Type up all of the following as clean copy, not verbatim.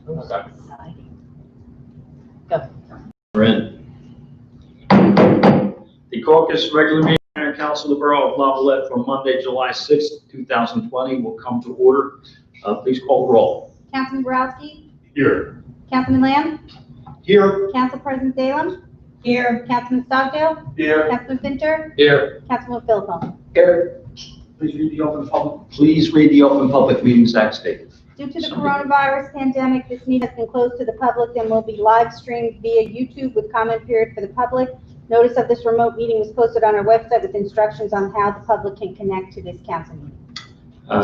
Okay. Go. We're in. The caucus regular meeting of Council of the Borough of Lavallette for Monday, July 6th, 2020 will come to order. Please call the roll. Councilman Borowski? Here. Councilman Lamb? Here. Council President Salem? Here. Councilman Stockdale? Here. Councilman Fincher? Here. Councilman Philippon? Here. Please read the Open Public Meetings Act statement. Due to the coronavirus pandemic, this meeting has been closed to the public and will be live streamed via YouTube with comment period for the public. Notice of this remote meeting was posted on our website with instructions on how the public can connect to this council meeting.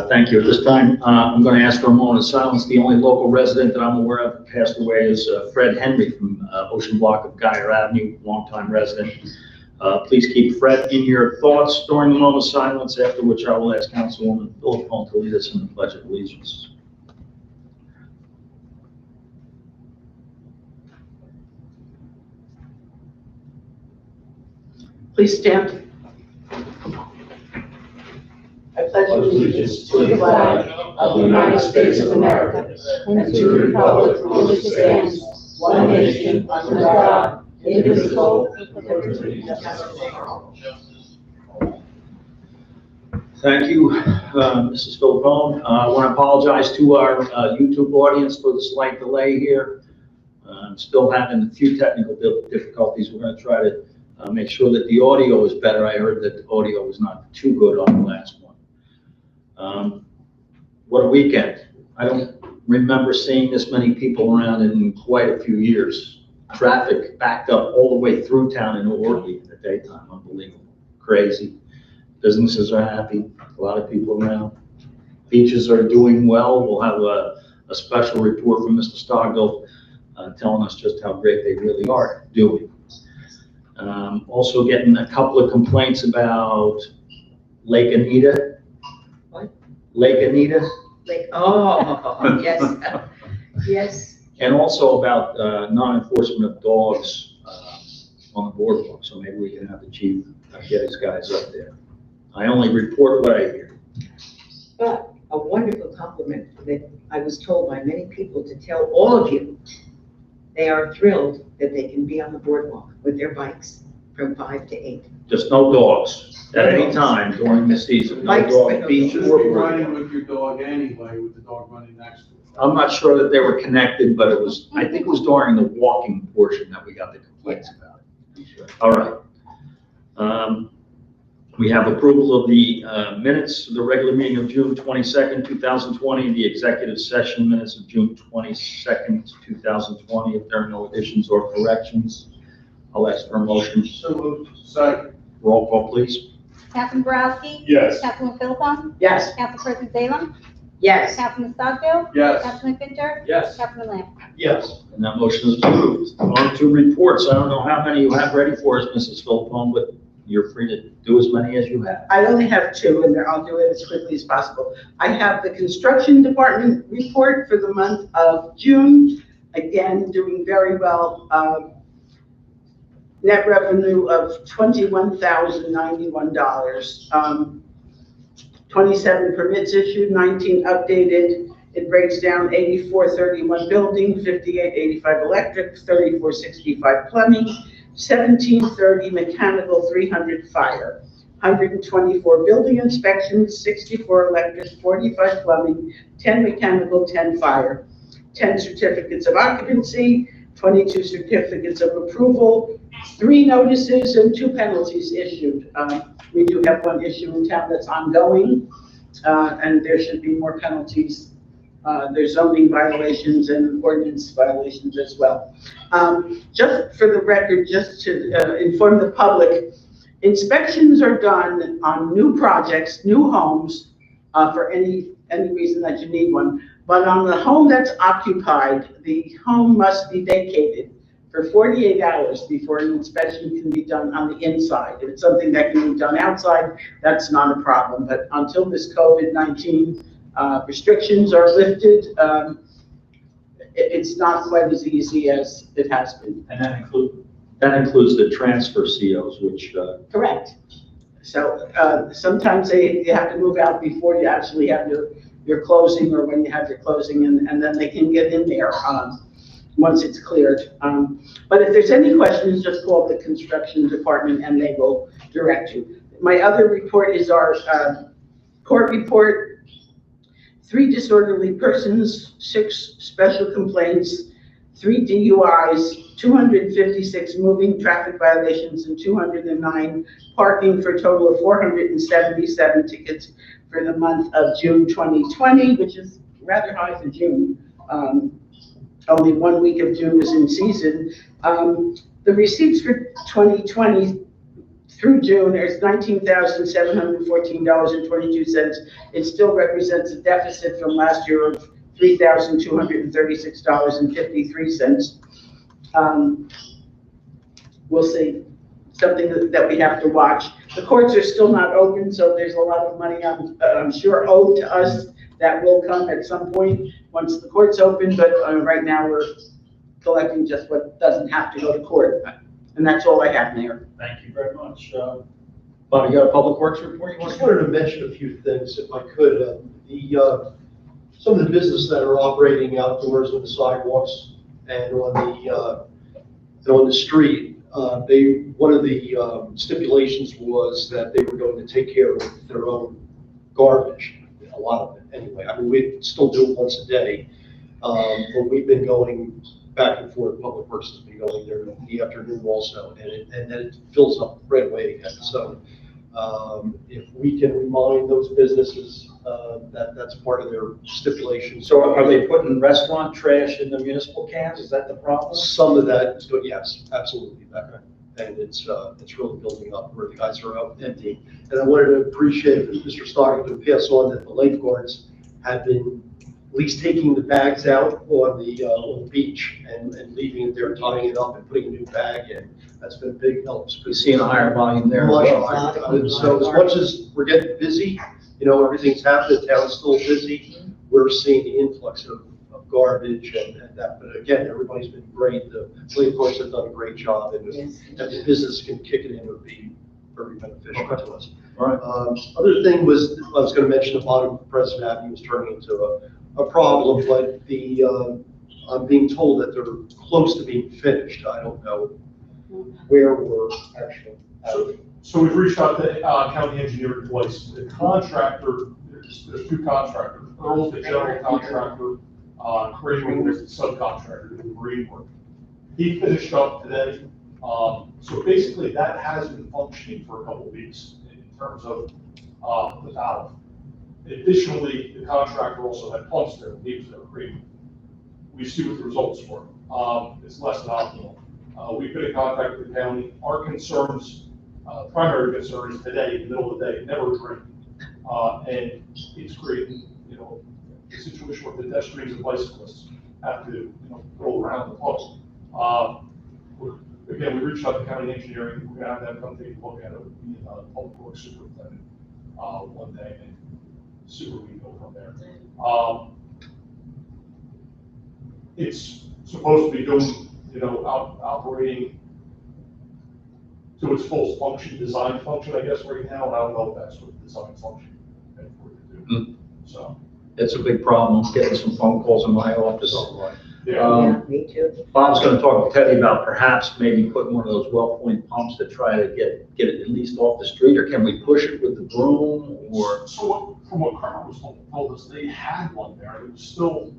Thank you. At this time, I'm going to ask for a moment of silence. The only local resident that I'm aware of who passed away is Fred Henry from Ocean Block of Geyer Avenue, longtime resident. Please keep Fred in your thoughts during the moment of silence, after which I will ask Councilwoman Philippon to lead us in the Pledge of Allegiance. Please stand. I pledge allegiance to the flag of the United States of America and to the republic for which it stands, one nation, under God, indivisible, with liberty and justice for all. Thank you, Mrs. Philippon. I want to apologize to our YouTube audience for the slight delay here. I'm still having a few technical difficulties. We're going to try to make sure that the audio is better. I heard that the audio was not too good on the last one. What a weekend. I don't remember seeing this many people around in quite a few years. Traffic backed up all the way through town in Orly in the daytime. Unbelievable. Crazy. Businesses are happy. A lot of people around. Beaches are doing well. We'll have a special report from Mr. Stockdale telling us just how great they really are doing. Also getting a couple of complaints about Lake Anita. What? Lake Anita. Oh, yes, yes. And also about non-enforcement of dogs on the boardwalk. So maybe we can have the chief get his guys up there. I only report what I hear. But a wonderful compliment that I was told by many people to tell all of you. They are thrilled that they can be on the boardwalk with their bikes from 5 to 8. Just no dogs at any time during the season. No Bikes, dog but no beach You or should be boardwalk. riding with your dog anyway, with the dog running next to it. I'm not sure that they were connected, but it was, I think it was during the walking portion that we got the complaints about it. All right. We have approval of the minutes of the regular meeting of June 22nd, 2020, the executive session minutes of June 22nd, 2020. If there are no additions or corrections, I'll ask for a motion. So moved. Second. Roll call, please. Councilman Borowski? Yes. Councilman Philippon? Yes. Council President Salem? Yes, Councilman Stockdale? Yes. Councilman Fincher? Yes. Councilman Lamb? Yes. And that motion is approved. On to reports. I don't know how many you have ready for us, Mrs. Philippon, but you're free to do as many as you have. I only have two, and I'll do it as quickly as possible. I have the construction department report for the month of June. Again, doing very well. Net revenue of $21,091. 27 permits issued, 19 updated. It breaks down 8431 building, 5885 electric, 3465 plumbing, 1730 mechanical, 300 fire, 124 building inspections, 64 electric, 45 plumbing, 10 mechanical, 10 fire, 10 certificates of occupancy, 22 certificates of approval, 3 notices and 2 penalties issued. We do have one issue in town that's ongoing, and there should be more penalties. There's zoning violations and ordinance violations as well. Just for the record, just to inform the public, inspections are done on new projects, new homes, for any reason that you need one. But on the home that's occupied, the home must be vacated for 48 hours before an inspection can be done on the inside. If it's something that can be done outside, that's not a problem. But until this COVID-19 restrictions are lifted, it's not quite as easy as it has been. And that includes the transfer COs, which Correct. So sometimes you have to move out before you actually have your your closing or when you have your closing, and then they can get in there, once it's cleared. But if there's any questions, just call the construction department and they will direct you. My other report is our, court report. 3 disorderly persons, 6 special complaints, 3 DUIs, 256 moving traffic violations, and 209 parking, for a total of 477 tickets for the month of June 2020, which is rather high for June. Only 1 week of June is in season. The receipts for 2020 through June is $19,714.22. It still represents a deficit from last year of $3,236.53. We'll see, something that we have to watch. The courts are still not open, so there's a lot of money, I'm sure, owed to us that will come at some point once the court's open, but right now we're collecting just what doesn't have to go to court. And that's all I have, Mayor. Thank you very much. Bob, you got a public works report you want Just to? wanted to mention a few things, if I could. Some of the businesses that are operating outdoors on the sidewalks and on the street, one of the stipulations was that they were going to take care of their own garbage, a lot of it anyway. I mean, we still do it once a day, but we've been going back and forth. Public Works has been going there in the afternoon also, and then it fills up right away again. So if we can remind those businesses that that's part of their stipulation. So are they putting restaurant trash in the municipal cans? Is that the problem? Some of that is good, yes, absolutely. And it's really building up where the guys are out empty. And I wanted to appreciate Mr. Stockton to pass on that the lifeguards have been at least taking the bags out on the beach and leaving it there, tying it up and putting a new bag in. That's been a big help. We've seen a higher volume there. Much as well. higher. So as much as we're getting busy, everything's happening, the town's still busy, we're seeing the influx of garbage and that. But again, everybody's been great. The police force have done a great job, and if the business can kick it in, it would be very beneficial to us. All right. Other thing was, I was going to mention the bottom of President Avenue was turning into a problem, but I'm being told that they're close to being finished. I don't know where we're actually at. So we've reached out to county engineer twice. The contractor, there's 2 contractors. Earl's the general contractor, Kramer is the subcontractor doing marine work. He finished up today. So basically that has been functioning for a couple of weeks in terms of the valve. Additionally, the contractor also had pumps there, leaves there, Kramer. We see what the results were. It's less than optimal. We've been in contact with the county. Our concerns, primary concern is today, in the middle of the day, it never rained. And it's creating, a situation where pedestrians and bicyclists have to, roll around the pump. Again, we reached out to county engineering. We're gonna have them come take a look at it with the public works superintendent one day and see where we go from there. It's supposed to be doing, operating to its full function, design function, I guess, right now. And I don't know if that's what the design function is for it to do. So. It's a big problem. I'm getting some phone calls in my office. Yeah, me too. Bob's going to talk to Teddy about perhaps maybe putting one of those well-point pumps to try to get it at least off the street, or can we push it with the broom, or? So from what Kramer was told us, they had one there. It was still,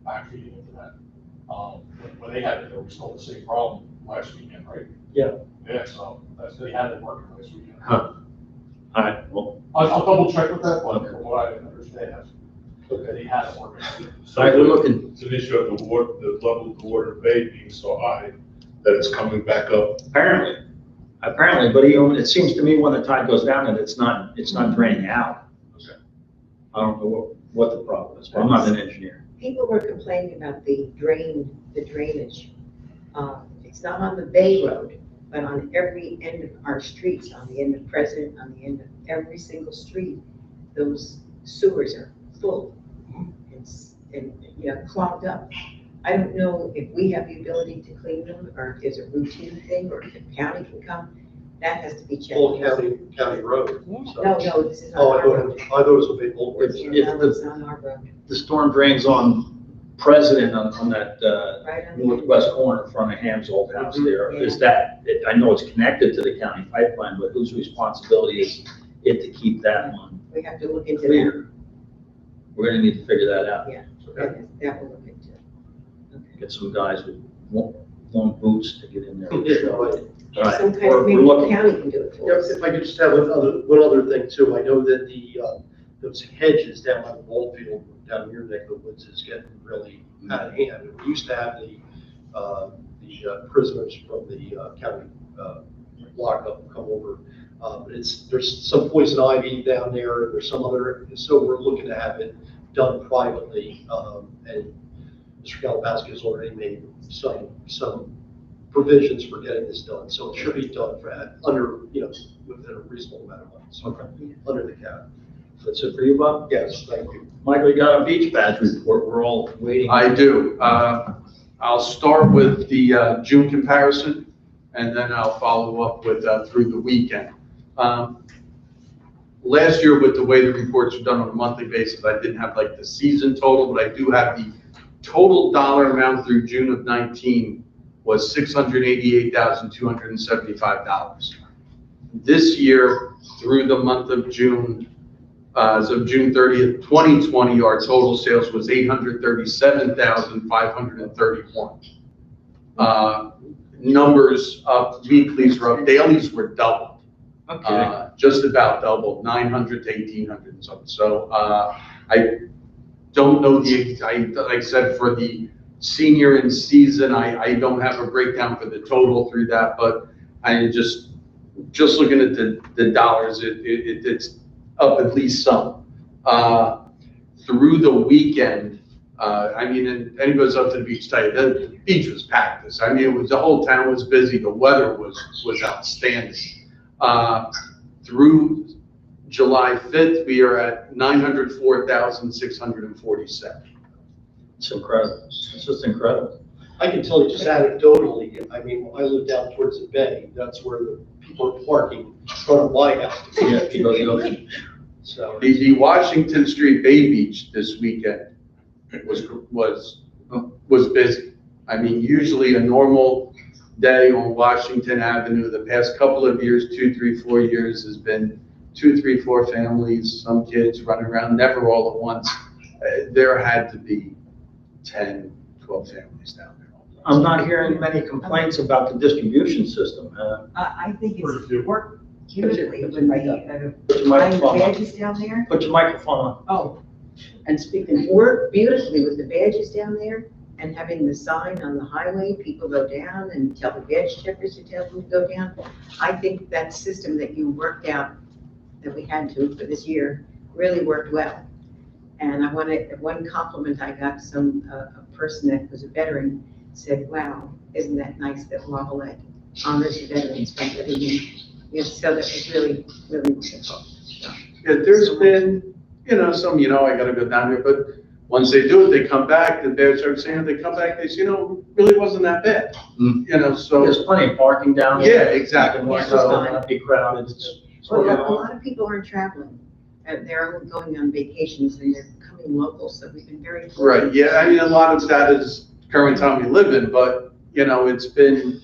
backfeeding into that. When they had it, there was still the same problem last weekend, right? Yeah. Yeah, so they had it working last weekend. Huh. All right, well. I'll double check with that, but from what I understand, they had it working. All right, we're looking. It's an issue of the level of the water bay being so high that it's coming back up. Apparently, but it seems to me when the tide goes down and it's not draining out. Okay. I don't know what the problem is, but I'm not an engineer. People were complaining about the drainage. It's not on the Bay Road, but on every end of our streets, on the end of President, on the end of every single street, those sewers are full and clogged up. I don't know if we have the ability to clean them, or if it's a routine thing, or if the county can come That has to be checked. Old county road. Yeah. So- No, this is on Oh, I our thought, road. I thought it was a big old. If- Yeah, no, it's on our road, The storm drains on President on that, right on the. northwest corner in front of Ham's old house there. Is that, I know it's connected to the county pipeline, but whose responsibility is it to keep that one We have to look into that. clear? We're gonna need to figure that out. That we'll look into. Okay. Get some guys with long boots to get in there. Yeah, right. All right, Sometimes we're maybe the looking. county can do it for Yeah, us. if I could just have one other thing too, I know that those hedges down by the ball field, down your neck of the woods is getting really out of hand. We used to have the prisoners from the county lockup come over. But there's some poison ivy down there, and there's some other, so we're looking to have it done privately. And Mr. Galabowski has already made some provisions for getting this done, so it should be done under, within a reasonable amount of months. Okay. Under the cap. That's it for you, Bob? Yes, thank you. Michael, you got a beach badge report. We're all waiting. I do. I'll start with the June comparison, and then I'll follow up with through the weekend. Last year, with the way the reports are done on a monthly basis, I didn't have like the season total, but I do have the total dollar amount through June of 19 was $688,275. This year, through the month of June, as of June 30th, 2020, our total sales was $837,531. Numbers up, weeklies were up, dailies were doubled. Okay. Just about doubled, 900 to 1,800 and something. So I don't know like I said, for the senior in season, I don't have a breakdown for the total through that, but I just looking at the dollars, it's up at least some. Through the weekend, I mean, and anybody's up to the beach, tell you, the beach was packed. I mean, the whole town was busy. The weather was outstanding. Through July 5th, we are at 904,647. It's incredible. It's just incredible. I can tell you just anecdotally, I mean, when I live down towards the bay, that's where the people are parking in front of my house. Yeah, to go to the ocean. So, The Washington Street Bay Beach this weekend was busy. I mean, usually a normal day on Washington Avenue, the past couple of years, 2, 3, 4 years, has been 2, 3, 4 families, some kids running around, never all at once. There had to be 10, 12 families down there. I'm not hearing many complaints about the distribution system. I think Pretty it's few. worked beautifully when Put your the microphone on. badges down there. Put your microphone on. Oh, and speaking, worked beautifully with the badges down there and having the sign on the highway, people go down and tell the badge checkers to tell them to go down. I think that system that you worked out, that we had to for this year, really worked well. And I wanted, one compliment I got, a person that was a veteran said, wow, isn't that nice that Lavallette honors the veterans by giving them, so that was really, really wonderful. So, Yeah, there's been, some, I gotta go down there, but once they do it, they come back, the badge are saying, they come back, they say, really wasn't that bad. So. There's plenty of parking down Yeah, there. exactly. Yeah, so- not be crowded. Well, a lot of people aren't traveling. They're going on vacations and they're coming local, so we've been very. Right, yeah, I mean, a lot of that is current time we live in, but, it's been,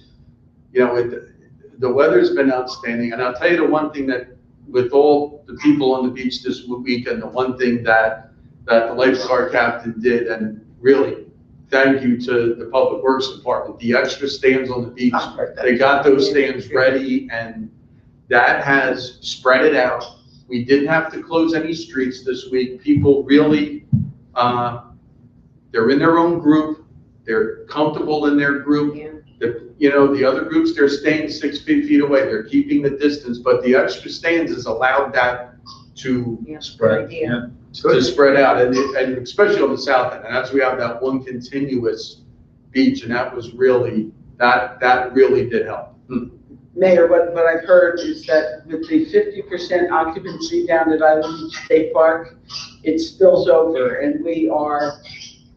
the weather's been outstanding. And I'll tell you the one thing that, with all the people on the beach this weekend, the one thing that the lifeguard captain did, and really, thank you to the Public Works Department, the extra stands on the beach, they got those stands ready, and that has spread it out. We didn't have to close any streets this week. People really, they're in their own group. They're comfortable in their group. Yeah. The other groups, they're staying 6 feet away. They're keeping the distance, but the extra stands has allowed that to Yeah, Spread, good idea. to spread out, and especially on the south end. And that's, we have that one continuous beach, and that was really, that really did help. Mayor, what I've heard is that with the 50% occupancy down at Island Beach State Park, it spills over, and we are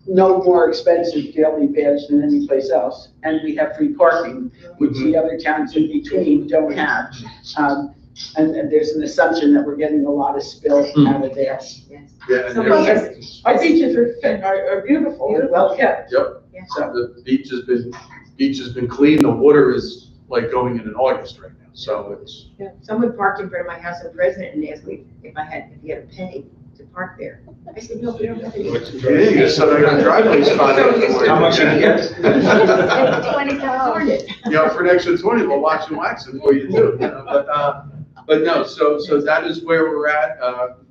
no more expensive daily pass than any place else. And we have free parking, which the other towns in between don't have. And there's an assumption that we're getting a lot of spill out of there. Yes. Yeah, and Somebody there's- has- Our beaches are beautiful and well kept. Yep, Yeah. so the beach has been clean, the water is like going in August right now, so it's, Yeah, someone parked in front of my house in President and asked me if you had to pay to park there. I said, no, we don't have any. yeah, you just set up a driveway spot. How much you get? $20. You know, for an extra 20, we'll watch and wax it for you too, you know, but no, so that is where we're at,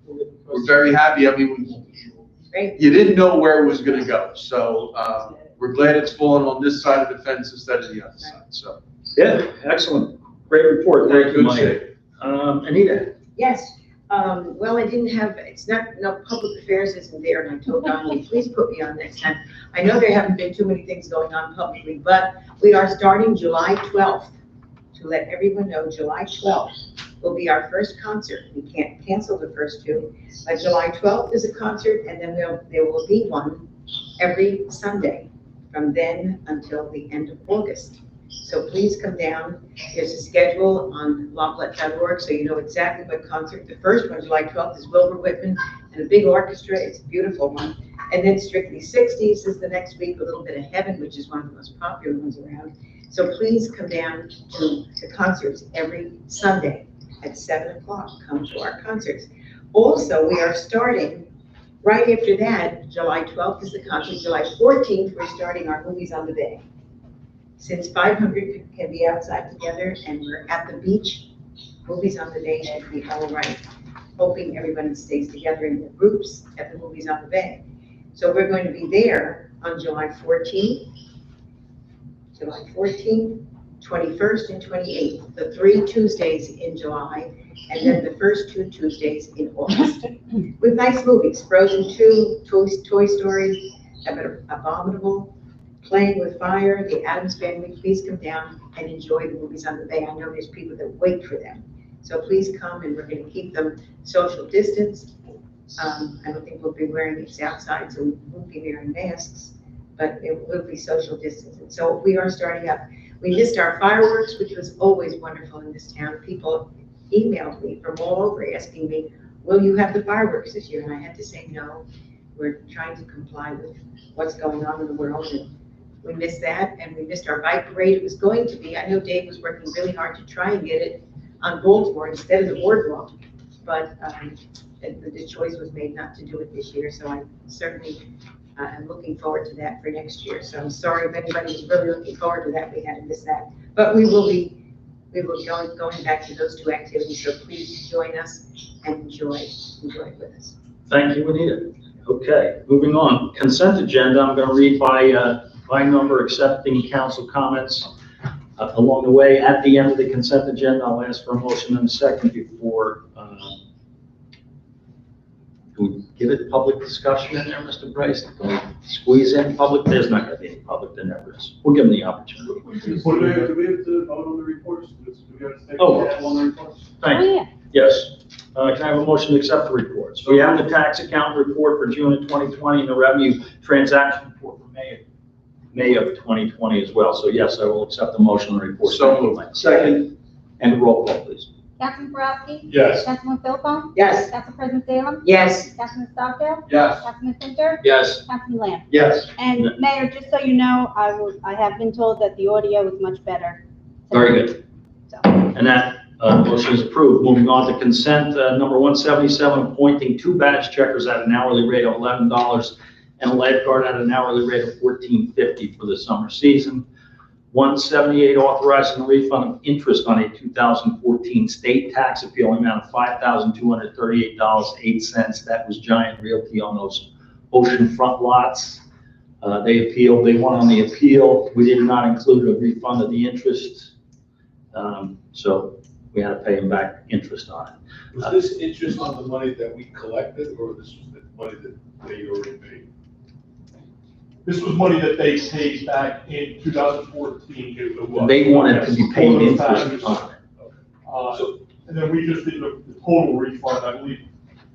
we're very happy, I mean, Great. you didn't know where it was gonna go, so, we're glad it's falling on this side of the fence instead of the other side, so. Yeah, excellent. Great report. Thank you, Good Mike. shape. Anita? Yes, well, I didn't have, it's not, no, public affairs isn't there, and I told Donnelly, please put me on next time. I know there haven't been too many things going on publicly, but we are starting July 12th. To let everyone know, July 12th will be our first concert. We can't cancel the first two, but July 12th is a concert, and then there will be one every Sunday from then until the end of August. So please come down. There's a schedule on lawblet.org, so you know exactly what concert. The first one, July 12th, is Wilbur Whitman and a big orchestra. It's a beautiful one. And then Strictly 60s is the next week, a little bit of Heaven, which is one of the most popular ones around. So please come down to the concerts every Sunday at 7 o'clock. Come to our concerts. Also, we are starting right after that. July 12th is the concert. July 14th, we're starting our Movies on the Bay. Since 500 can be outside together and we're at the beach, Movies on the Bay should be all right. Hoping everybody stays together in their groups at the Movies on the Bay. So we're going to be there on July 14th, 21st, and 28th, the 3 Tuesdays in July, and then the first 2 Tuesdays in August. With nice movies, Frozen 2, Toy Story, Abominable, Playing with Fire, The Addams Family. Please come down and enjoy the Movies on the Bay. I know there's people that wait for them. So please come, and we're going to keep them social distance. I don't think we'll be wearing these outside, so we won't be wearing masks, but it will be social distancing. So we are starting up. We missed our fireworks, which was always wonderful in this town. People emailed me from all over asking me, will you have the fireworks this year? And I had to say no. We're trying to comply with what's going on in the world, and we missed that, and we missed our bike parade. It was going to be, I know Dave was working really hard to try and get it on Baltimore instead of the boardwalk, but the choice was made not to do it this year, so I certainly am looking forward to that for next year. So I'm sorry if anybody was really looking forward to that, we had to miss that. But we will be going back to those 2 activities, so please join us and enjoy it with us. Thank you, Anita. Okay, moving on. Consent agenda, I'm going to read by number, accepting council comments along the way. At the end of the consent agenda, I'll ask for a motion and a second before, do we give it public discussion in there, Mr. Bryce? Can we squeeze in public? There's not going to be any public, there never is. We'll give them the opportunity. Do we have to vote on the reports? Do we have to take Oh. on the reports? Thank you. Yes. Can I have a motion to accept the reports? We have the tax account report for June of 2020 and the revenue transaction report for May of 2020 as well. So yes, I will accept the motion and report. So Thank you, moved. Mike. Second. And roll call, please. Councilman Borowski? Yes. Councilman Philpott? Yes. Council President Salem? Yes, Councilman Stockdale? Yes. Councilman Pinter? Yes. Councilman Lamb? Yes. And Mayor, just so you know, I have been told that the audio is much better. Very good. So, And that motion is approved. Moving on to consent, number 177, appointing 2 badge checkers at an hourly rate of $11 and a lifeguard at an hourly rate of $14.50 for the summer season. 178, authorizing the refund of interest on a 2014 state tax appeal amount of $5,238.08. That was Giant Realty on those oceanfront lots. They appealed, they won on the appeal. We did not include a refund of the interest. So we had to pay them back interest on it. Was this interest on the money that we collected, or this was the money that they already paid? This was money that they paid back in 2014. It was. They wanted to be paid Total interest taxes. on it. And then we just did the total refund, I believe,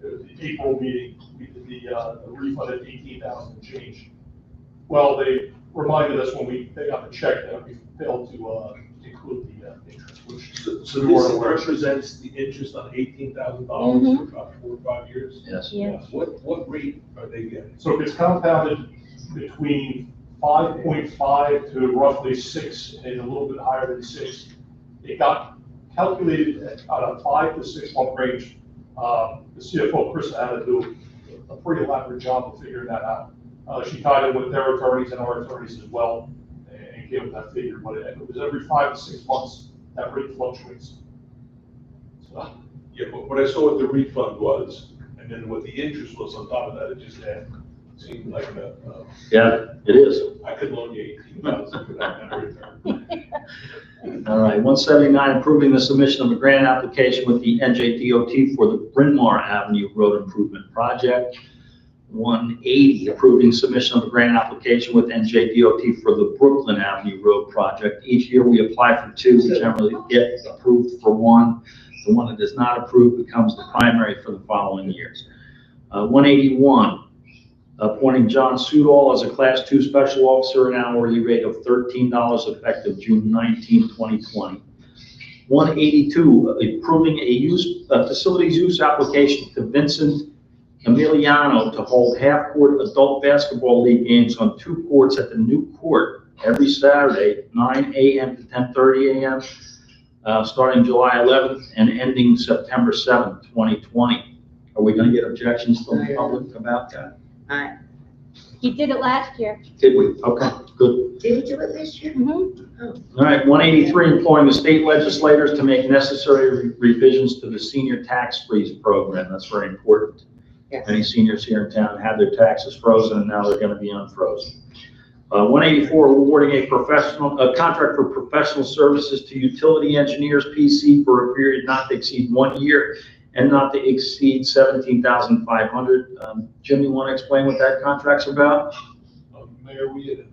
the April meeting, we did the refund at 18,000 and change Well, they reminded us when they got the check that we failed to include the interest, which. So we weren't this aware of. represents the interest on $18,000 for about 4 or 5 years? Yes. Yeah. What rate are they getting? So it's compounded between 5.5 to roughly 6, and a little bit higher than 6. It got calculated at a 5 to 6 month range. The CFO, Chris, had to do a pretty elaborate job of figuring that out. She tied in with their attorneys and our attorneys as well, and came with that figure. But it was every 5 to 6 months that rate fluctuates. So, Yeah, but what I saw what the refund was, and then what the interest was on top of that, it just seemed like Yeah, it is. I could loan you 18,000 for that kind of return. All right, 179, approving the submission of a grant application with the NJDOT for the Bryn Mawr Avenue Road Improvement Project. 180, approving submission of a grant application with NJDOT for the Brooklyn Avenue Road Project. Each year we apply for 2, we generally get approved for 1. The one that is not approved becomes the primary for the following years. 181, appointing John Sudol as a Class 2 Special Officer at an hourly rate of $13 effective June 19, 2020. 182, approving a facilities use application to Vincent Emiliano to hold half-court adult basketball league games on 2 courts at the new court every Saturday, 9 a.m. to 10:30 a.m., starting July 11th and ending September 7th, 2020. Are we going to get objections from the public about that? He did it last year. Did we? Okay, good. Did he do it this year? All right, 183, employing the state legislators to make necessary revisions to the senior tax freeze program. That's very important. Yes. Many seniors here in town had their taxes frozen, and now they're going to be unfrozen. 184, awarding a contract for professional services to utility engineers, PC, for a period not to exceed 1 year and not to exceed $17,500. Jim, you want to explain what that contract's about? Mayor, we had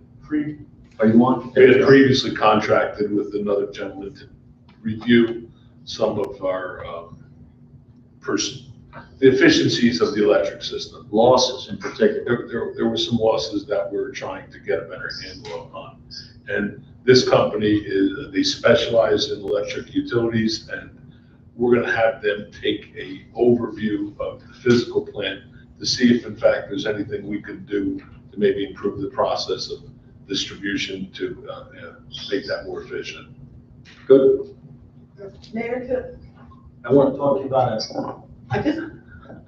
Are you on? previously contracted with another gentleman to review some of our the efficiencies of the electric system. Losses in particular. There were some losses that we're trying to get a better handle on. And this company they specialize in electric utilities, and we're gonna have them take a overview of the physical plant to see if in fact there's anything we could do to maybe improve the process of distribution to make that more efficient. Good. Mayor, I want to talk to you about it. I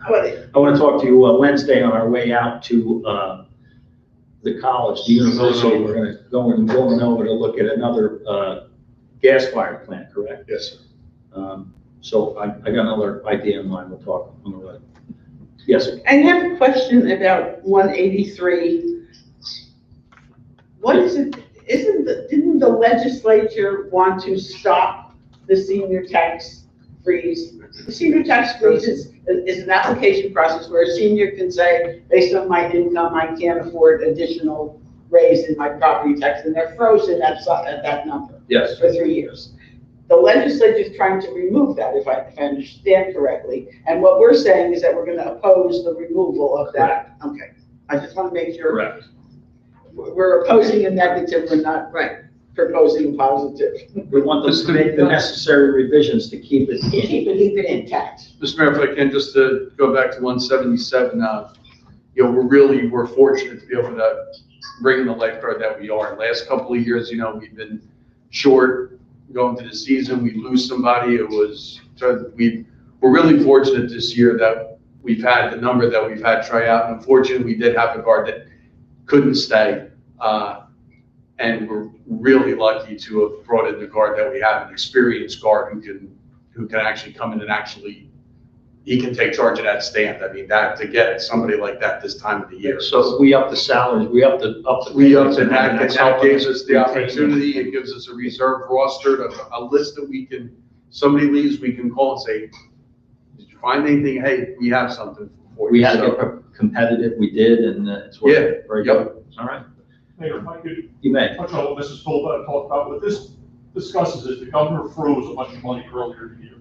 I want to talk to you Wednesday on our way out to the college, the university. We're going to go over to look at another gas-fired plant, correct? Yes, sir. So I got another idea in mind. We'll talk on the way. Yes, sir. I have a question about 183. What is it, didn't the legislature want to stop the senior tax freeze? The senior tax freeze is an application process where a senior can say, based on my income, I can't afford additional raise in my property tax, and they're frozen at that number. Yes. For 3 years. The legislature is trying to remove that, if I understand correctly. And what we're saying is that we're going to oppose the removal of that. Okay. I just want to make sure. Correct. We're opposing a negative, we're not proposing a positive. We want them to make the necessary revisions to keep it in. Keep it intact. Mr. Mayor, if I can, just to go back to 177, we're fortunate to be able to bring in the lifeguard that we are. Last couple of years, we've been short going to the season. We lose somebody. We're really fortunate this year that we've had the number that we've had try out. And unfortunately, we did have a guard that couldn't stay. And we're really lucky to have brought in the guard that we have, an experienced guard who can actually come in and he can take charge of that stand. I mean, to get somebody like that this time of the year. So we up the salaries, we up the. And that gives us the opportunity, it gives us a reserve roster, a list that somebody leaves, we can call and say, did you find anything? Hey, we have something for you. We had to get competitive, we did, and it's working very good. All right. Mayor, if I could You may. touch on what Mrs. Tolbert talked about. What this discusses is the governor froze a bunch of money earlier in the year.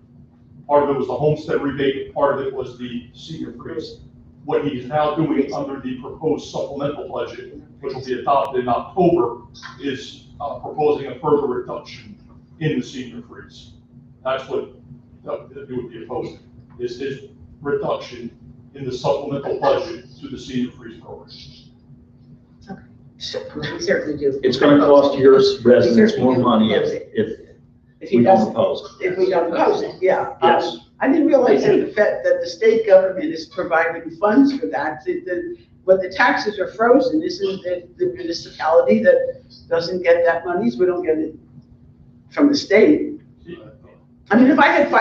Part of it was the homestead rebate, part of it was the senior freeze. What he's now doing under the proposed supplemental budget, which will be adopted in October, is proposing a further reduction in the senior freeze. That's what you would be opposing, is his reduction in the supplemental budget to the senior freeze program. We certainly do. It's gonna cost your residents more money if he we don't doesn't, oppose it. if we don't post it, yeah. Yes. I didn't realize that the state government is providing funds for that. When the taxes are frozen, isn't the municipality that doesn't get that money, so we don't get it from the state? I mean, if I had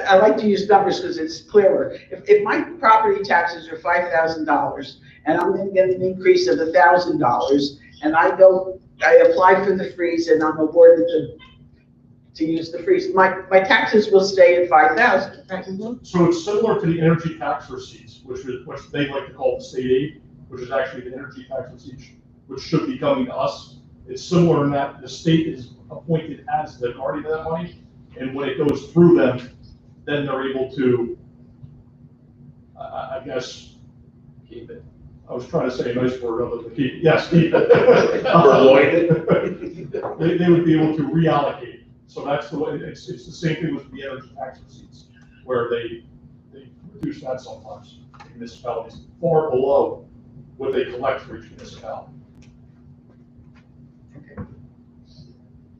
I like to use numbers because it's clearer. If my property taxes are $5,000 and I'm gonna get an increase of $1,000 and I apply for the freeze and I'm awarded to use the freeze, my taxes will stay at 5,000. So it's similar to the energy tax receipts, which they like to call the state aid, which is actually the energy tax receipts, which should be coming to us. It's similar in that the state is appointed as the guardian of that money, and when it goes through them, then they're able to, I guess, keep it. I was trying to say a nice word other than keep it. Yes, keep it. They would be able to reallocate. So that's the way, it's the same thing with the energy tax receipts, where they reduce that sometimes in municipalities far below what they collect for each municipality.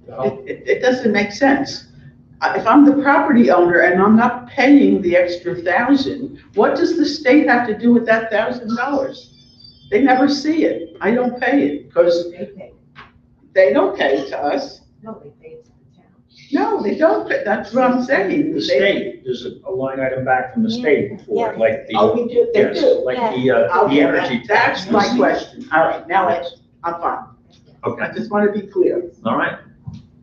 It doesn't make sense. If I'm the property owner and I'm not paying the extra 1,000, what does the state have to do with that $1,000? They never see it. I don't pay it because they don't pay it to us. No, they pay it to the town. No, they don't pay. That's what I'm saying. The state, there's a line item back from the state for it, like the. Oh, we do, they yes, do. Like Okay, the energy tax. that's my question. All right, now I'm fine. Okay, I just want to be clear. all right.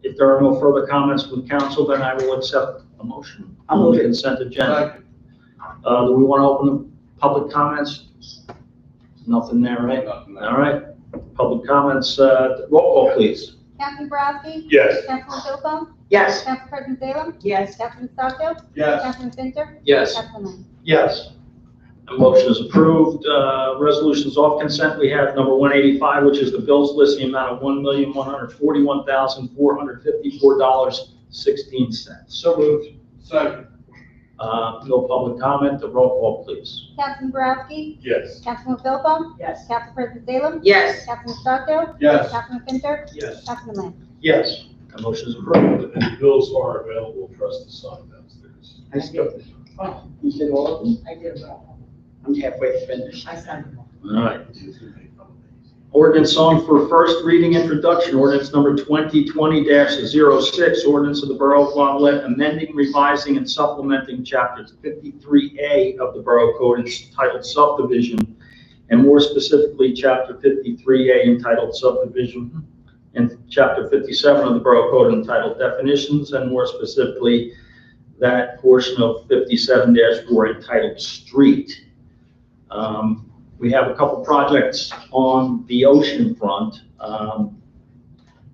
If there are no further comments from council, then I will accept a motion I'll on move the it. consent agenda. Do we want to open the public comments? Nothing there, right? All right, public comments, roll call, please. Councilman Borakis? Yes. Councilman Philpott? Yes. Council President Salem? Yes. Councilman Stockdale? Yes. Councilman Fincher? Yes. Councilman. Yes. The motion is approved. Resolutions off consent, we have number 185, which is the bills list, the amount of $1,141,454.16. So moved. Second. No public comment, the roll call, please. Councilman Borakis? Yes. Councilman Philpott? Yes. Council President Salem? Yes. Councilman Stockdale? Yes. Councilman Fincher? Yes. Councilman Lamb? Yes. The motion is approved. And the bills are available for us to sign downstairs. I skipped it. Oh, you did all of them? I did well. I'm halfway finished. I signed them all. All right. Ordinance on for first reading introduction, ordinance number 2020-06, ordinance of the Borough of Wildwood, amending, revising, and supplementing chapter 53A of the Borough Code entitled subdivision, and more specifically, chapter 53A entitled subdivision, and chapter 57 of the Borough Code entitled definitions, and more specifically, that portion of 57-4 entitled street. We have a couple projects on the ocean front,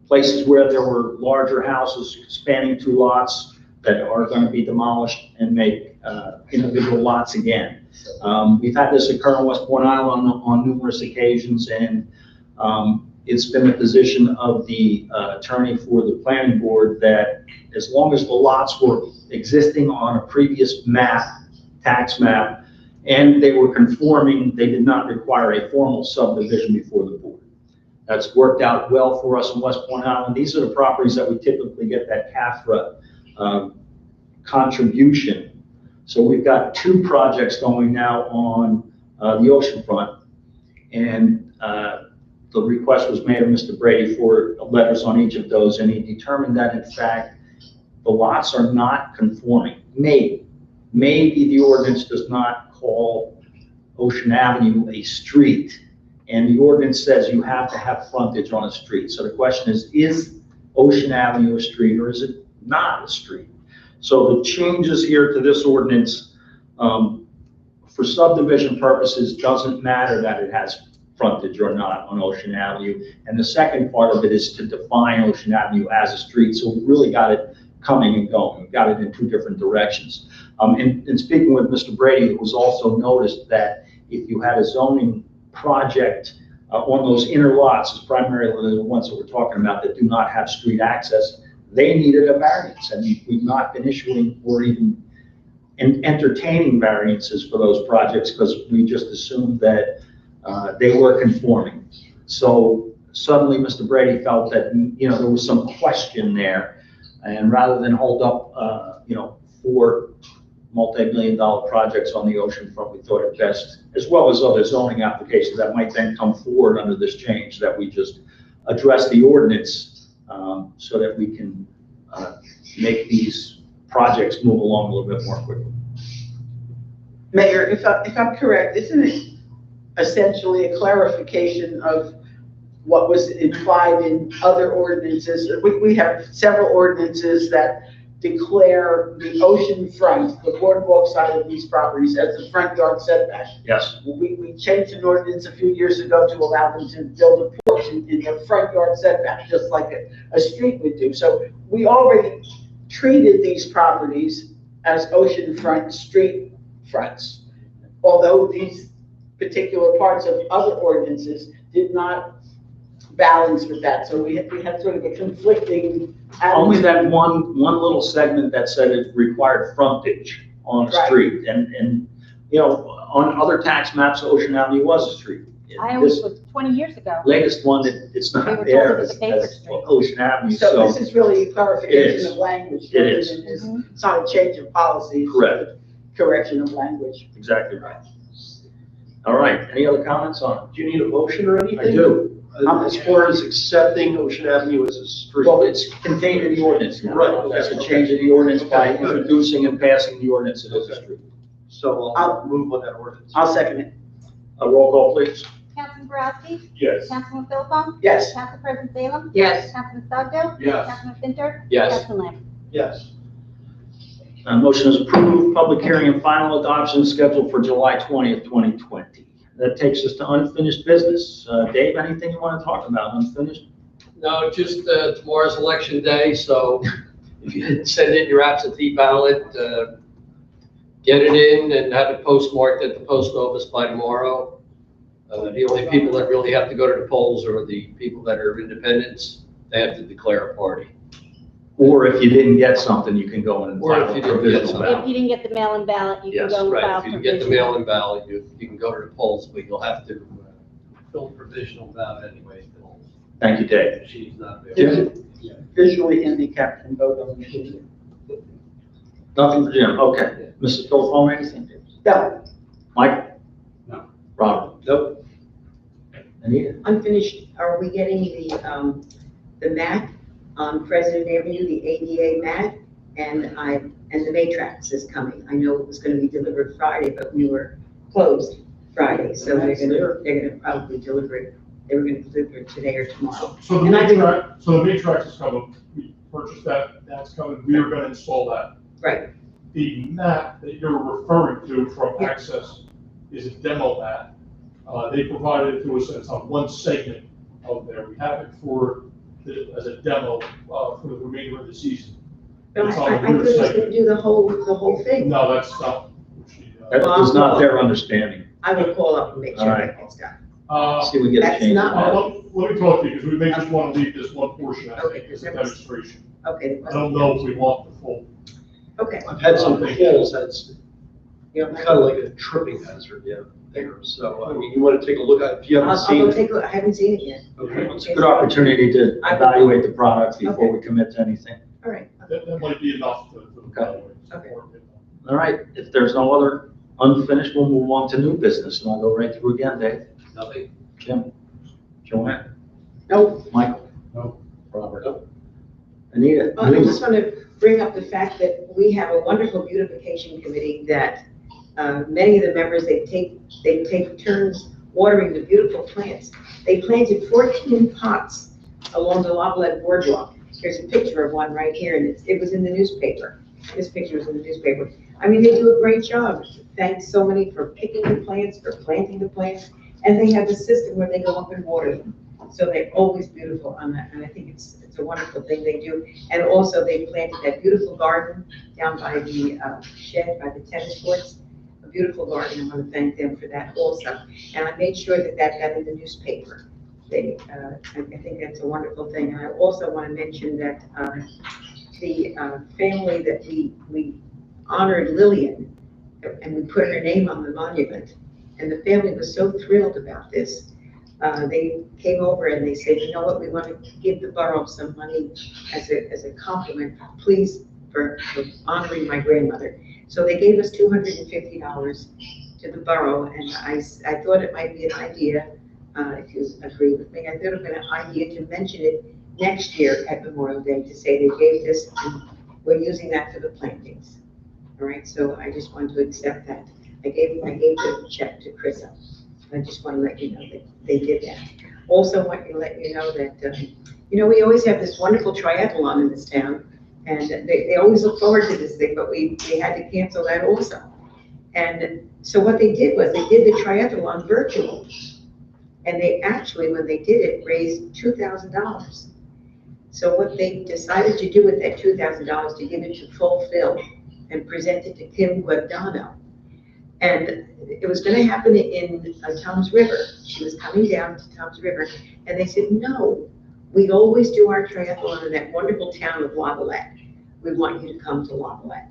places where there were larger houses spanning 2 lots that are going to be demolished and make individual lots again. We've had this occur on West Point Island on numerous occasions, and it's been the position of the attorney for the planning board that as long as the lots were existing on a previous map, tax map, and they were conforming, they did not require a formal subdivision before the board. That's worked out well for us in West Point Island. These are the properties that we typically get that CAFRA contribution. So we've got 2 projects going now on the ocean front, and the request was made of Mr. Brady for letters on each of those, and he determined that in fact the lots are not conforming. Maybe the ordinance does not call Ocean Avenue a street, and the ordinance says you have to have frontage on a street. So the question is Ocean Avenue a street or is it not a street? So the changes here to this ordinance, for subdivision purposes, doesn't matter that it has frontage or not on Ocean Avenue. And the second part of it is to define Ocean Avenue as a street. So we really got it coming and going. We've got it in 2 different directions. In speaking with Mr. Brady, it was also noticed that if you had a zoning project on those inner lots, is primarily the ones that we're talking about that do not have street access, they needed a variance, and we've not been issuing or even entertaining variances for those projects because we just assumed that they were conforming. So suddenly, Mr. Brady felt that, there was some question there, and rather than hold up, 4 multi-million-dollar projects on the ocean front, we thought it best, as well as other zoning applications that might then come forward under this change, that we just address the ordinance so that we can make these projects move along a little bit more quickly. Mayor, if I'm correct, isn't it essentially a clarification of what was implied in other ordinances? We have several ordinances that declare the ocean front, the boardwalk side of these properties as the front yard setback. Yes. We changed an ordinance a few years ago to allow them to build a porch in their front yard setback, just like a street would do. So we already treated these properties as oceanfront street fronts, although these particular parts of other ordinances did not balance with that. So we had sort of a conflicting. Only that one little segment that said it required frontage on a Right. street, and on other tax maps, Ocean Avenue was a street. I always This was 20 years ago. latest one, it's They were not told there it was as a paper street. Ocean Avenue, So so, this is really a It is. clarification of language. It is. It's not a change of policy. It's Correct. a correction of language. exactly right. All right, any other comments on Do you need a motion or it? anything? I do. As far as accepting Ocean Avenue as a street? Well, it's contained in the ordinance now. Right. That's a change in the ordinance by introducing and passing the ordinance, it is a street. So I'll move on that ordinance. I'll second it. A roll call, please. Councilman Borowski? Yes. Councilman Philpott? Yes. Council President Salem? Yes. Councilman Stockdale? Yes. Councilman Pinter? Yes. Councilman Lamb? Yes. Motion is approved. Public hearing and final adoption scheduled for July 20th, 2020. That takes us to unfinished business. Dave, anything you want to talk about unfinished? No, just tomorrow's election day, so if you didn't send in your absentee ballot, get it in and have it postmarked at the post office by tomorrow. The only people that really have to go to the polls are the people that are independents. They have to declare a party. Or if you didn't get something, you can go and Or if file a you didn't get provisional something. If ballot. you didn't get the mail-in ballot, you can Yes, go and file Right, if you get the provisional. mail-in ballot, you can go to the polls, but you'll have to fill a provisional ballot anyway. Thank you, Dave. She's not there. Jim? Visually handicapped can vote on the machine. Nothing for Jim, okay. Mrs. Philpott, anything? No, Mike? No. Robert? Nope. Anita? Unfinished, are we getting the mat on President Avenue, the ADA mat? And the Matrax is coming. I know it was gonna be delivered Friday, but we were closed Friday, so they're gonna probably deliver it. They were gonna deliver it today or tomorrow. So the And I didn't- Matrax is coming, we purchased that, that's coming, we are gonna install that. Right, The mat that you're referring to from Yeah. Access is a demo mat. They provided it to us, it's on one segment of there. We have it as a demo for the remainder of the season. but It's I on I the thought rear it was gonna segment. do the whole thing. No, that's not. what she, That was not their understanding. I will call up and make sure All right. that gets done. Uh, See, we get a That's change. not- let me talk to you, because we may just want to leave this one portion out Okay, as a that was- demonstration. Okay. I don't know if we want the full. Okay. I've had some polls that's You kind of like a tripping hazard, yeah, there. So, I mean, you want to take a look at it if you haven't I'll seen go it. take a look. I haven't seen it yet. Okay. It's a good opportunity to evaluate the product before we commit to anything. All right. That might be enough to evaluate. Okay. All right, if there's no other unfinished, we'll move on to new business, and I'll go right through again, Dave. Nothing. Jim? Joanne? No, Michael? No. Robert? Anita? I just want to bring up the fact that we have a wonderful beautification committee that many of the members, they take turns watering the beautiful plants. They planted 14 pots along the Loveland Boardwalk. Here's a picture of one right here, and it was in the newspaper. This picture was in the newspaper. I mean, they do a great job. Thanks so many for picking the plants, for planting the plants, and they have a system where they go up and water them. So they're always beautiful on that, and I think it's a wonderful thing they do. And also, they planted that beautiful garden down by the shed, by the tennis courts, beautiful garden. I want to thank them for that also. And I made sure that that got in the newspaper. I think that's a wonderful thing. And I also want to mention that the family that we honored Lillian, and we put her name on the monument, and the family was so thrilled about this. They came over and they said, you know what, we want to give the borough some money as a compliment, please, for honoring my grandmother. So they gave us $250 to the borough, and I thought it might be an idea, if you agree with me, I thought it would be an idea to mention it next year at Memorial Day, to say they gave this, and we're using that for the plantings. All right, so I just wanted to accept that. I gave the check to Chris. I just want to let you know that they did that. Also want to let you know that, you know, we always have this wonderful triathlon in this town, and they always look forward to this thing, but we had to cancel that also. And so what they did was they did the triathlon virtual. And they actually, when they did it, raised $2,000. So what they decided to do with that $2,000 to give it to Fulfill and present it to Kim Guadagno. And it was going to happen in Tom's River. She was coming down to Tom's River, and they said, no, we always do our triathlon in that wonderful town of Lavalette. We want you to come to Lavalette.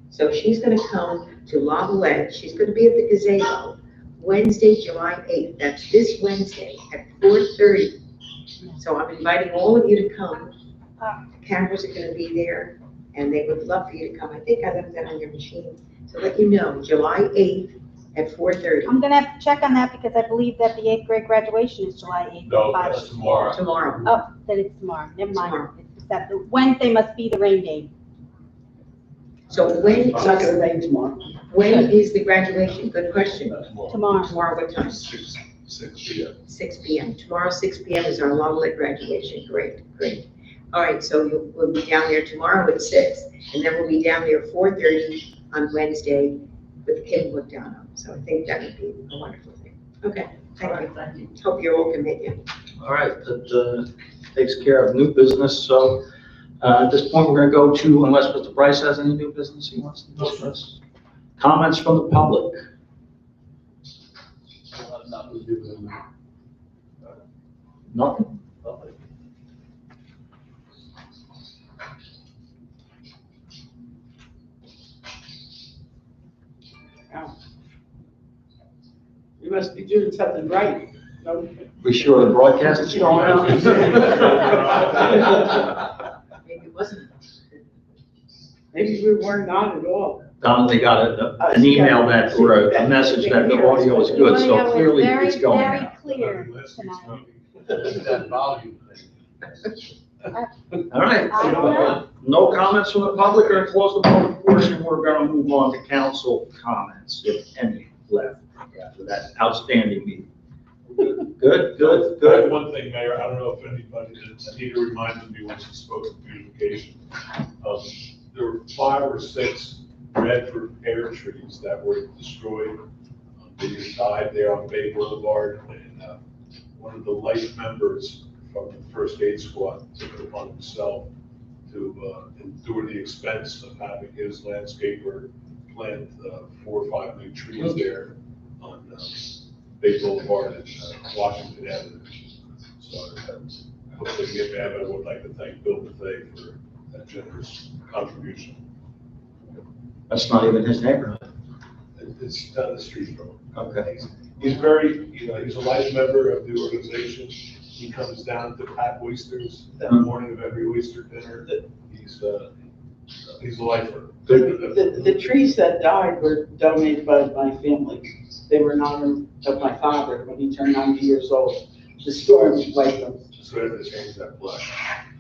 So she's going to come to Lavalette. She's going to be at the Gazebo Wednesday, July 8th. That's this Wednesday at 4:30. So I'm inviting all of you to come. The cameras are going to be there, and they would love for you to come. I think I left that on your machine. So let you know, July 8th at 4:30. I'm gonna have to check on that because I believe that the 8th grade graduation is July 8th. No, at 5. that's tomorrow. Tomorrow. Oh, then it's tomorrow. Never mind. Tomorrow. It's Saturday. Wednesday must be the rain date. So when It's not gonna rain tomorrow. when is the graduation? Good question. That's tomorrow. Tomorrow. Tomorrow, what time? 6 p.m. 6 p.m. Tomorrow, 6 p.m. is our Lavalette graduation. Great, great. All right, so we'll be down there tomorrow at 6, and then we'll be down there 4:30 on Wednesday with Kim Guadagno. So I think that would be a wonderful thing. Okay, thank you. Hope you all can make it. All right, that takes care of new business. So at this point, we're going to go to, unless Mr. Price has any new business he wants to discuss. Comments from the public. Nothing? You must be doing something right. No? We sure the broadcast is going on? Maybe it wasn't. Maybe we weren't on at all. Donnelly got an email that, or a message that the audio is good, The so audio is clearly very, it's going very out. clear tonight. That volume thing. All right. I don't know. No comments from the public, or close the public portion. We're going to move on to council comments, if any left after that outstanding meeting. Good, good, I have good. one thing, Mayor, I don't know if anybody, Anita reminded me when she spoke of beautification. There were 5 or 6 Redford pear trees that were destroyed. They just died there on Bay Boulevard, and one of the life members from the first aid squad took it upon himself to endure the expense of having his landscaper plant 4 or 5 new trees there on Bay Boulevard and Washington Avenue. So I hope they get mad, but I would like to thank Bill Bethea for that generous contribution. That's not even his neighborhood. It's down the street from him. Okay. He's very, he's a life member of the organization. He comes down to pack oysters that morning of every oyster dinner. He's a lifer. The trees that died were donated by my family. They were in honor of my father when he turned 90 years old. The storm wiped them. So we have to change that flag.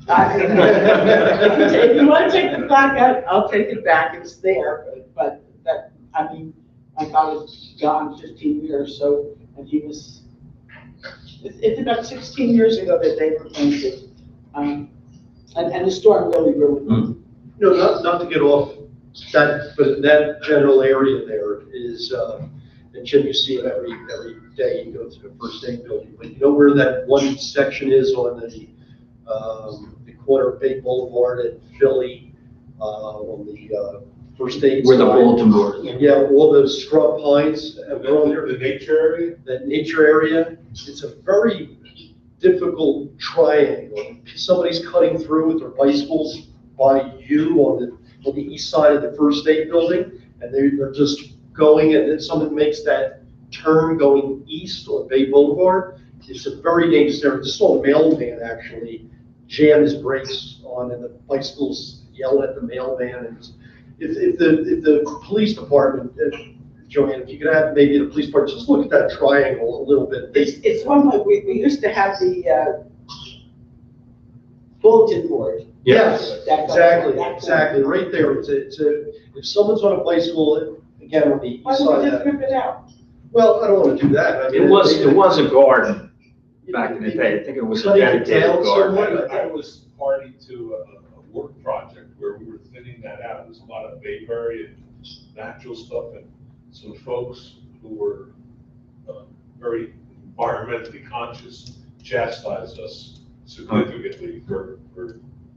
If you want to take the plaque out, I'll take it back. It's there, but that, I mean, my father's gone 15 years, so, and he was, it's about 16 years ago that they were planted. And the storm really ruined them. No, not to get off that, but that general area there is, and Jim, you see it every day, you go to the first aid building, but you know where that one section is on the corner of Bay Boulevard at Philly, on the First Aid. Where the side. bulletin board is. Yeah, all those scrub pines have grown there. The nature area? That nature area, it's a very difficult triangle. Somebody's cutting through with their bicycles by you on the east side of the First Aid building, and they're just going, and then someone makes that turn going east on Bay Boulevard. It's a very dangerous area. Just saw a mailman actually jam his brakes on, and the bicycles yelling at the mailman. And if the police department, Joanne, if you could have maybe the police department, just look at that triangle a little bit. It's one, we used to have the, bulletin board. Yes, That- exactly, right there. If someone's on a bicycle, again, on the Why east don't side we of just that, rip it out? well, I don't want to do that. I mean, It was a garden back in the day. I think it was a Cutting it dedicated down garden. somewhat. I was party to a work project where we were thinning that out. There's a lot of bayberry and natural stuff, and some folks who were very environmentally conscious chastised us significantly for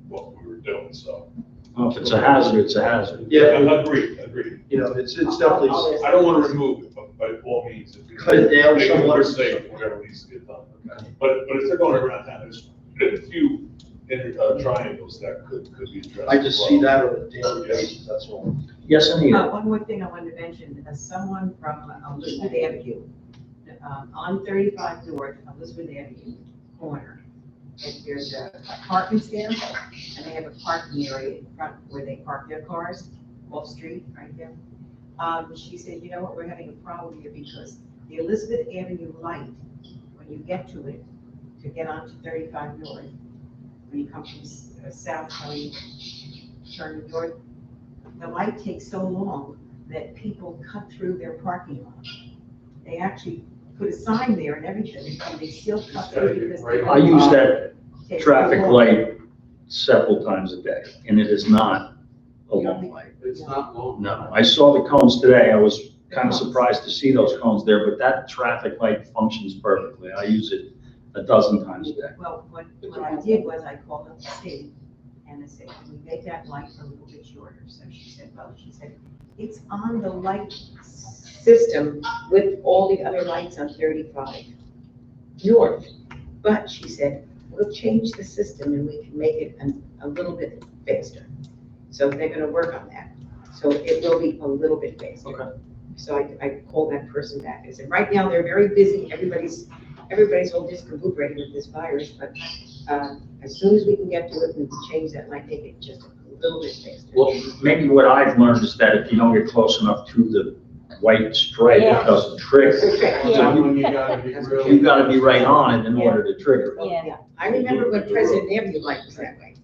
what we were doing, so. Well, if it's a hazard, it's a hazard. Yeah, Agreed. you know, it's definitely, I don't want to remove it, but by all means. if you- Cut it down make it somewhat. more safe, whatever needs to get done. But if they're going around town, there's a few triangles that could be addressed. I just as see well. that on a daily basis, that's all. Yes, Anita? One more thing I wanted to mention, someone from Elizabeth Avenue, on 35 North, Elizabeth Avenue corner, and there's apartments there, and they have a parking area in front where they park their cars, off street, right there. She said, you know what, we're having a problem here because the Elizabeth Avenue light, when you get to it, to get onto 35 North, when you come from south, turning north, the light takes so long that people cut through their parking lot. They actually put a sign there and everything, and they still cut through because. I use that Takes traffic so long. light several times a day, and it is not a long light. It's not long. No, I saw the cones today. I was kind of surprised to see those cones there, but that traffic light functions perfectly. I use it a dozen times a day. Well, what I did was I called up the state and I said, can we make that light a little bit shorter? So she said, it's on the light system with all the other lights on 35 North. But she said, we'll change the system and we can make it a little bit faster. So they're gonna work on that. So it will be a little bit faster. Okay. So I called that person back. I said, right now, they're very busy. Everybody's all discombobulated with this virus, but as soon as we can get to it, we can change that light, make it just a little bit faster. Well, maybe what I've learned is that if you don't get close enough to the white stripe, Yeah. it doesn't trigger. Yeah. You gotta be really. You gotta be right on it in order to trigger it. Yeah. I remember when President Avenue light was that way.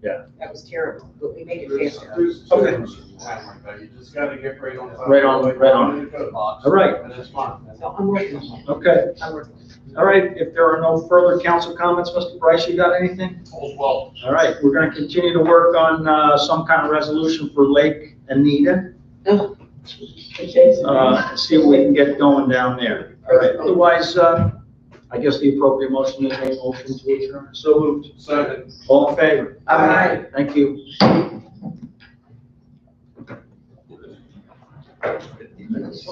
Yeah. That was terrible, but we made it There's faster. okay. You just gotta get right on. top. Right on. In the code box, All right. And it's fine. So I'm working on that. Okay, I'm working on it. all right. If there are no further council comments, Mr. Bryce, you got anything? All's well. All right, we're gonna continue to work on some kind of resolution for Lake Anita. See what we can get going down there. All right, otherwise, I guess the appropriate motion is a motion to adjourn. So moved. Second. All in favor? Aye. Thank you. 50 minutes.